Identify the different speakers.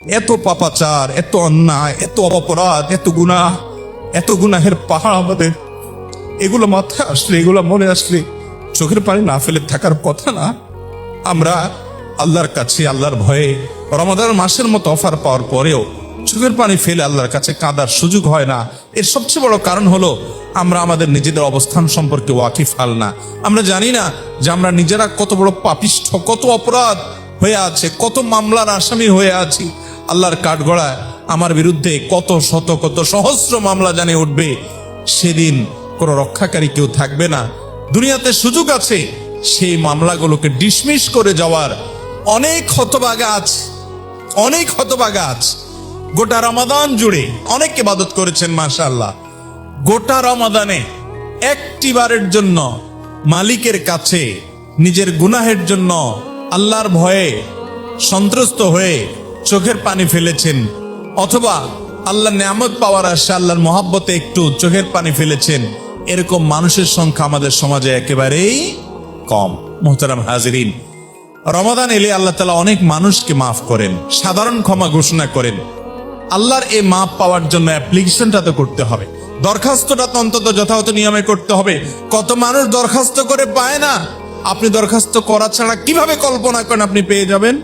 Speaker 1: এত পাপাচার, এত অন্যায়, এত অপরাধ, এত গুনাহের পাহাড় আমাদের। এগুলো মাথায় আসলে, এগুলো মনে আসলে চোখের পানি না ফেলে থাকার কথা না। আমরা আল্লাহর কাছে, আল্লাহর ভয়ে রমাদান মাসের মতো অফার পাওয়ার পরেও চোখের পানি ফেলে আল্লাহর কাছে কাঁদার সুযোগ হয় না। এর সবচেয়ে বড় কারণ হলো আমরা আমাদের নিজেদের অবস্থান সম্পর্কে ওয়াকিফ হাল না। আমরা জানি না যে আমরা নিজেরা কত বড় পাপিষ্ঠ, কত অপরাধ হয়ে আছে, কত মামলার আসামি হয়ে আছি। আল্লাহর কাঠগড়ায় আমার বিরুদ্ধে কত শত, কত সহস্র মামলা জানে উঠবে। সেদিন কোনো রক্ষাকারী কেউ থাকবে না। দুনিয়াতে সুযোগ আছে সেই মামলাগুলোকে ডিসমিস করে যাওয়ার। অনেক হতভাগা আছে, অনেক হতভাগা আছে। গোটা রমাদান জুড়ে অনেক ইবাদত করেছেন মাশাআল্লাহ। গোটা রমাদানে একটি বারের জন্য মালিকের কাছে নিজের গুনাহের জন্য আল্লাহর ভয়ে সন্ত্রস্ত হয়ে চোখের পানি ফেলেছেন, অথবা আল্লাহর নিয়ামত পাওয়ার আশা, আল্লাহর মহাব্বতে একটু চোখের পানি ফেলেছেন। এরকম মানুষের সংখ্যা আমাদের সমাজে একেবারেই কম। মুহতারাম হাজিরিন, রমাদান এলে আল্লাহ তাআলা অনেক মানুষকে মাফ করেন, সাধারণ ক্ষমা ঘোষণা করেন। আল্লাহর এই মাফ পাওয়ার জন্য অ্যাপ্লিকেশনটা তো করতে হবে, দরখাস্তটা তো অন্তত যথাযথ নিয়মে করতে হবে। কত মানুষ দরখাস্ত করে পায় না। আপনি দরখাস্ত করা ছাড়া কিভাবে কল্পনা করেন আপনি পেয়ে যাবেন?